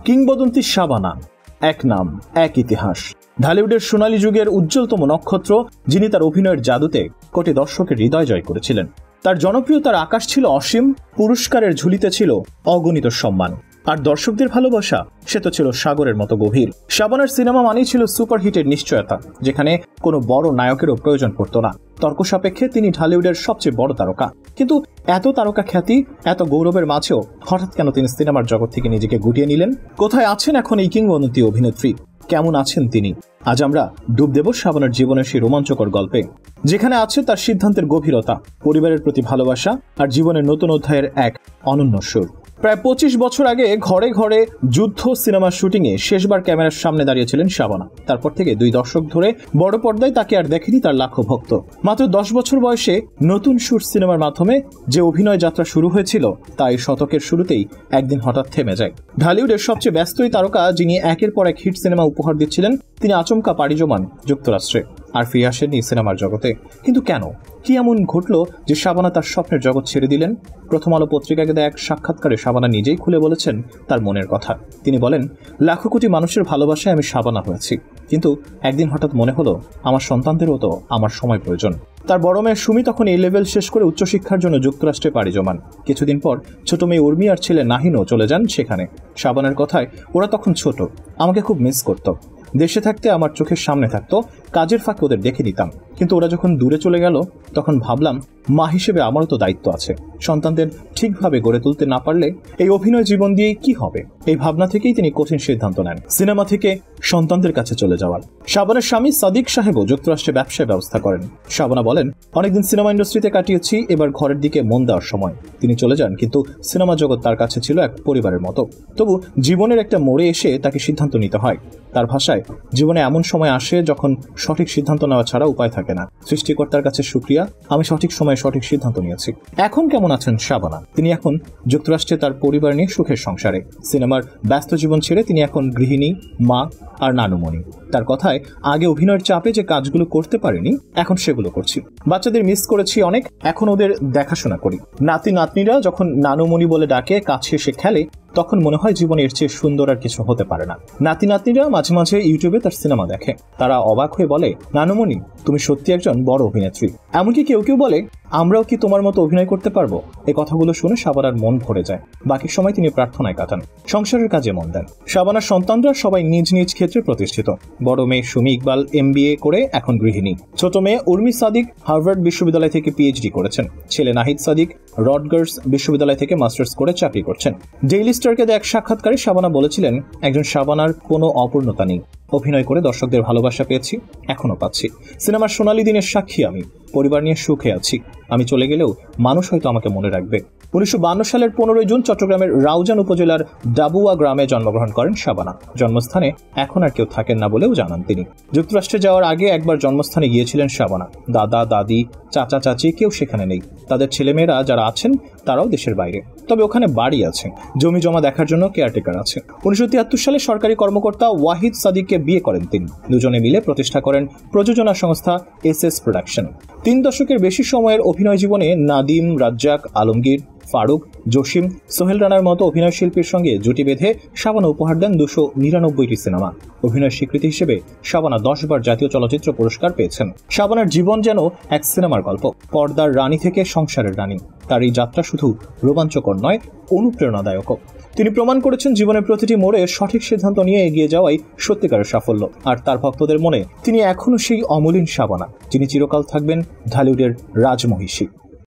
কিংবদন্তি শাবানা, এক নাম এক ইতিহাস। ঢালিউডের সোনালী যুগের উজ্জ্বলতম নক্ষত্র, যিনি তার অভিনয়ের জাদুতে কোটি দর্শকের হৃদয় জয় করেছিলেন। তার জনপ্রিয়তার আকাশ ছিল অসীম, পুরস্কারের ঝুলিতে ছিল অগণিত সম্মান, আর দর্শকদের ভালোবাসা সে তো ছিল সাগরের মতো গভীর। শাবানার সিনেমা মানেই ছিল সুপারহিটের নিশ্চয়তা, যেখানে কোনো বড় নায়কেরও প্রয়োজন পড়তো না। তর্ক সাপেক্ষে তিনি ঢালিউডের সবচেয়ে বড় তারকা, কিন্তু এত তারকা খ্যাতি, এত গৌরবের মাঝেও হঠাৎ কেন তিনি সিনেমার জগৎ থেকে নিজেকে গুটিয়ে নিলেন? কোথায় আছেন এখন এই কিংবদন্তি অভিনেত্রী? কেমন আছেন তিনি? আজ আমরা ডুব দেব শাবানার জীবনের সেই রোমাঞ্চকর গল্পে, যেখানে আছে তার সিদ্ধান্তের গভীরতা, পরিবারের প্রতি ভালোবাসা আর জীবনের নতুন অধ্যায়ের এক অনন্য সুর। প্রায় 25 বছর আগে ঘরে ঘরে যুদ্ধ সিনেমার শুটিংয়ে শেষবার ক্যামেরার সামনে দাঁড়িয়েছিলেন শাবানা। তারপর থেকে 2 দশক ধরে বড় পর্দায় তাকে আর দেখেনি তার লাখো ভক্ত। মাত্র 10 বছর বয়সে নতুন সুর সিনেমার মাধ্যমে যে অভিনয় যাত্রা শুরু হয়েছিল, তা এই শতকের শুরুতেই একদিন হঠাৎ থেমে যায়। ঢালিউডের সবচেয়ে ব্যস্ত তারকা, যিনি একের পর এক হিট সিনেমা উপহার দিচ্ছিলেন, তিনি আচমকা পাড়ি জমান যুক্তরাষ্ট্রে, আর ফিরে আসেননি সিনেমার জগতে। কিন্তু কেন? কি এমন ঘটল যে শাবানা তার স্বপ্নের জগৎ ছেড়ে দিলেন? প্রথম আলো পত্রিকাকে দেয়া এক সাক্ষাৎকারে শাবানা নিজেই খুলে বলেছেন তার মনের কথা। তিনি বলেন, লাখো কোটি মানুষের ভালোবাসায় আমি শাবানা হয়েছি, কিন্তু একদিন হঠাৎ মনে হলো আমার সন্তানদেরও তো আমার সময় প্রয়োজন। তার বড় মেয়ে সুমি তখন এই লেভেল শেষ করে উচ্চশিক্ষার জন্য যুক্তরাষ্ট্রে পাড়ি জমান। কিছুদিন পর ছোট মেয়ে উর্মি আর ছেলে নাহিনও চলে যান সেখানে। শাবানার কথায়, ওরা তখন ছোট, আমাকে খুব মিস করত। দেশে থাকতে আমার চোখের সামনে থাকতো, কাজের ফাঁকে ওদের দেখে দিতাম, কিন্তু ওরা যখন দূরে চলে গেল তখন ভাবলাম মা হিসেবে আমারও তো দায়িত্ব আছে। সন্তানদের ঠিকভাবে গড়ে তুলতে না পারলে এই অভিনয় জীবন দিয়ে কি হবে? এই ভাবনা থেকেই তিনি কঠিন সিদ্ধান্ত নেন সিনেমা থেকে সন্তানদের কাছে চলে যাওয়ার। শাবানার স্বামী সাদিক সাহেবও যুক্তরাষ্ট্রে ব্যবসায় ব্যবস্থা করেন। শাবানা বলেন, অনেকদিন সিনেমা ইন্ডাস্ট্রিতে কাটিয়েছি, এবার ঘরের দিকে মন দেওয়ার সময়। তিনি চলে যান, কিন্তু সিনেমা জগৎ তার কাছে ছিল এক পরিবারের মতো। তবু জীবনের একটা মোড়ে এসে তাকে সিদ্ধান্ত নিতে হয়। তার ভাষায়, জীবনে এমন সময় আসে যখন সঠিক সিদ্ধান্ত নেওয়া ছাড়া উপায় থাকে না। সৃষ্টিকর্তার কাছে শুকরিয়া, আমি সঠিক সময়ে সঠিক সিদ্ধান্ত নিয়েছি। এখন কেমন আছেন শাবানা? তিনি এখন যুক্তরাষ্ট্রে তার পরিবার নিয়ে সুখের সংসারে। সিনেমার ব্যস্ত জীবন ছেড়ে তিনি এখন গৃহিণী, মা আর নানুমণি। তার কথায়, আগে অভিনয়ের চাপে যে কাজগুলো করতে পারিনি, এখন সেগুলো করছি। বাচ্চাদের মিস করেছি অনেক, এখন ওদের দেখাশোনা করি। নাতি নাতনিরা যখন নানুমণি বলে ডাকে, কাছে এসে খেলে, তখন মনে হয় জীবনে এর চেয়ে সুন্দর আর কিছু হতে পারে না। নাতি নাতনিরা মাঝে মাঝে ইউটিউবে তার সিনেমা দেখে। তারা অবাক হয়ে বলে, নানুমণি, তুমি সত্যি একজন বড় অভিনেত্রী। এমনকি কেউ কেউ বলে, আমরাও কি তোমার মতো অভিনয় করতে পারবো? এই কথাগুলো শুনে শাবানার মন ভরে যায়। বাকি সময় তিনি প্রার্থনায় কাটান, সংসারের কাজে মন দেন। শাবানার সন্তানরা সবাই নিজ নিজ ক্ষেত্রে প্রতিষ্ঠিত। বড় মেয়ে সুমি ইকবাল MBA করে এখন গৃহিণী। ছোট মেয়ে উর্মি সাদিক হার্ভার্ড বিশ্ববিদ্যালয় থেকে PhD করেছেন। ছেলে নাহিদ সাদিক রডগার্স বিশ্ববিদ্যালয় থেকে মাস্টার্স করে চাকরি করছেন। ডেইলি স্টারকে দেয়া এক সাক্ষাৎকারে শাবানা বলেছিলেন, একজন শাবানার কোনো অপূর্ণতা নেই। অভিনয় করে দর্শকদের ভালোবাসা পেয়েছি, এখনো পাচ্ছি। সিনেমার সোনালী দিনের সাক্ষী আমি। পরিবার নিয়ে সুখে আছি। আমি চলে গেলেও মানুষ হয়তো আমাকে মনে রাখবে। 1952 সালের 15 জুন চট্টগ্রামের রাউজান উপজেলার ডাবুয়া গ্রামে জন্মগ্রহণ করেন শাবানা। জন্মস্থানে এখন আর কেউ থাকেন না বলেও জানান তিনি। যুক্তরাষ্ট্রে যাওয়ার আগে একবার জন্মস্থানে গিয়েছিলেন শাবানা। দাদা দাদি, চাচা চাচি কেউ সেখানে নেই। তাদের ছেলেমেয়েরা যারা আছেন তারাও দেশের বাইরে, তবে ওখানে বাড়ি আছে, জমি জমা দেখার জন্য কেয়ারটেকার আছে। 1973 সালে সরকারি কর্মকর্তা ওয়াহিদ সাদিককে বিয়ে করেন তিনি। দুজনে মিলে প্রতিষ্ঠা করেন প্রযোজনা সংস্থা SS প্রোডাকশন। 3 দশকের বেশি সময়ের অভিনয় জীবনে নাদিম, রাজ্জাক, আলমগীর, ফারুক, জসিম, সোহেল রানার মতো অভিনয় শিল্পীর সঙ্গে জুটি বেঁধে শাবানা উপহার দেন 299টি সিনেমা। অভিনয় স্বীকৃতি হিসেবে শাবানা 10 বার জাতীয় চলচ্চিত্র পুরস্কার পেয়েছেন। শাবানার জীবন যেন এক সিনেমার গল্প, পর্দার রানী থেকে সংসারের রানী। তার এই যাত্রা শুধু রোমাঞ্চকর নয়, অনুপ্রেরণাদায়কও। তিনি প্রমাণ করেছেন জীবনের প্রতিটি মোড়ে সঠিক সিদ্ধান্ত নিয়ে এগিয়ে যাওয়াই সত্যিকারের সাফল্য। আর তার ভক্তদের মনে তিনি এখনো সেই অমলিন শাবানা, যিনি চিরকাল থাকবেন ঢালিউডের রাজমহিষী।